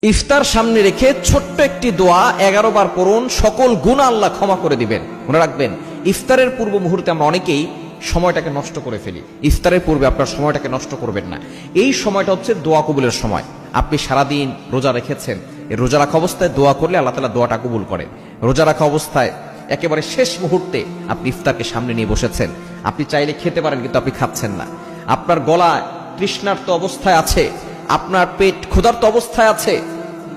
ইফতার সামনে রেখে ছোট্ট একটি দোয়া 11 বার পড়ুন, সকল গুনাহ আল্লাহ ক্ষমা করে দিবেন। মনে রাখবেন, ইফতারের পূর্ব মুহূর্তে আমরা অনেকেই সময়টাকে নষ্ট করে ফেলি। ইফতারের পূর্বে আপনার সময়টাকে নষ্ট করবেন না। এই সময়টা হচ্ছে দোয়া কবুলের সময়। আপনি সারাদিন রোজা রেখেছেন, এই রোজা রাখা অবস্থায় দোয়া করলে আল্লাহ তাআলা দোয়াটা কবুল করেন। রোজা রাখা অবস্থায় একেবারে শেষ মুহূর্তে আপনি ইফতারকে সামনে নিয়ে বসেছেন, আপনি চাইলে খেতে পারেন কিন্তু আপনি খাচ্ছেন না। আপনার গলা তৃষ্ণার্ত অবস্থায় আছে, আপনার পেট ক্ষুধার্ত অবস্থায় আছে,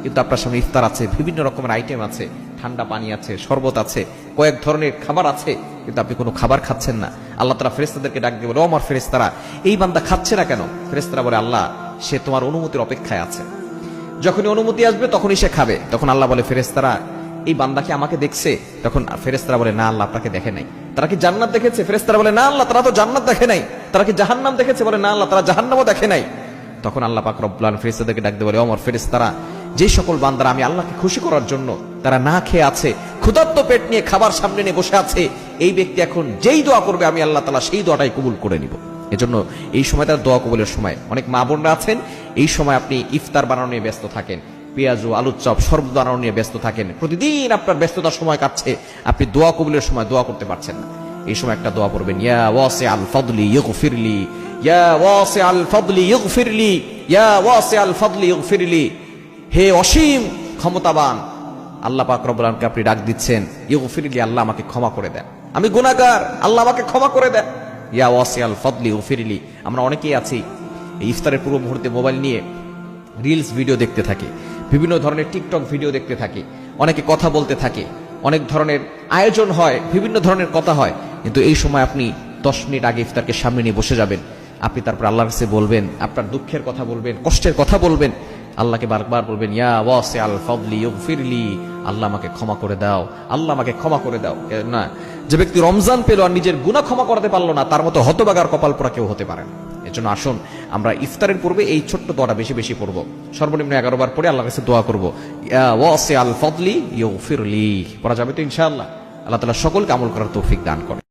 কিন্তু আপনার সামনে ইফতার আছে, বিভিন্ন রকমের আইটেম আছে, ঠান্ডা পানি আছে, শরবত আছে, কয়েক ধরনের খাবার আছে, কিন্তু আপনি কোনো খাবার খাচ্ছেন না। আল্লাহ তাআলা ফেরেশতাদেরকে ডাক দিয়ে বলে, ও আমার ফেরেশতারা, এই বান্দা খাচ্ছে না কেন? ফেরেশতারা বলে, আল্লাহ, সে তোমার অনুমতির অপেক্ষায় আছে, যখনই অনুমতি আসবে তখনই সে খাবে। তখন আল্লাহ বলে, ফেরেশতারা, এই বান্দা কি আমাকে দেখছে? তখন ফেরেশতারা বলে, না আল্লাহ, আপনাকে দেখে নাই। তারা কি জান্নাত দেখেছে? ফেরেশতারা বলে, না আল্লাহ, তারা তো জান্নাত দেখে নাই। তারা কি জাহান্নাম দেখেছে? বলে, না আল্লাহ, তারা জাহান্নামও দেখে নাই। তখন আল্লাহ পাক রব্বুল আলামিন ফেরেশতাদেরকে ডাক দিয়ে বলে, ও আমার ফেরেশতারা, যে সকল বান্দারা আমি আল্লাহকে খুশি করার জন্য তারা না খেয়ে আছে, ক্ষুধার্ত পেট নিয়ে খাবার সামনে নিয়ে বসে আছে, এই ব্যক্তি এখন যেই দোয়া করবে আমি আল্লাহ তাআলা সেই দোয়াটাই কবুল করে নিব। এজন্য এই সময় তার দোয়া কবুলের সময়। অনেক মা বোনরা আছেন, এই সময় আপনি ইফতার বানানো নিয়ে ব্যস্ত থাকেন, পেঁয়াজু আলুর চপ শরবত বানানো নিয়ে ব্যস্ত থাকেন, প্রতিদিন আপনার ব্যস্ততার সময় কাটছে, আপনি দোয়া কবুলের সময় দোয়া করতে পারছেন না। এই সময় একটা দোয়া পড়বেন, ইয়া ওয়াসিআল ফাদলি ইগফিরলি, ইয়া ওয়াসিআল ফাদলি ইগফিরলি, ইয়া ওয়াসিআল ফাদলি ইগফিরলি। হে অসীম ক্ষমতাবান আল্লাহ পাক রব্বুল আলামিনকে আপনি ডাক দিচ্ছেন, ইগফিরলি, আল্লাহ আমাকে ক্ষমা করে দেন, আমি গুনাহগার, আল্লাহ আমাকে ক্ষমা করে দেন। ইয়া ওয়াসিআল ফাদলি ইগফিরলি। আমরা অনেকেই আছি এই ইফতারের পূর্ব মুহূর্তে মোবাইল নিয়ে রিলস ভিডিও দেখতে থাকি, বিভিন্ন ধরনের টিকটক ভিডিও দেখতে থাকি, অনেকে কথা বলতে থাকে, অনেক ধরনের আয়োজন হয়, বিভিন্ন ধরনের কথা হয়, কিন্তু এই সময় আপনি 10 মিনিট আগে ইফতারকে সামনে নিয়ে বসে যাবেন। আপনি তারপর আল্লাহর কাছে বলবেন, আপনার দুঃখের কথা বলবেন, কষ্টের কথা বলবেন, আল্লাহকে বারবার বলবেন, ইয়া ওয়াসিআল ফাদলি ইগফিরলি, আল্লাহ আমাকে ক্ষমা করে দাও, আল্লাহ আমাকে ক্ষমা করে দাও। না, যে ব্যক্তি রমজান পেল আর নিজের গুনাহ ক্ষমা করতে পারলো না, তার মতো হতভাগার কপাল পোড়া কেউ হতে পারে না। এজন্য আসুন আমরা ইফতারের পূর্বে এই ছোট্ট দোয়াটা বেশি বেশি পড়ব, সর্বনিম্ন 11 বার পরে আল্লাহর কাছে দোয়া করব, ইয়া ওয়াসিআল ফাদলি ইগফিরলি। পড়া যাবে তো ইনশাআল্লাহ। আল্লাহ তাআলা সকলকে আমল করার তৌফিক দান করেন।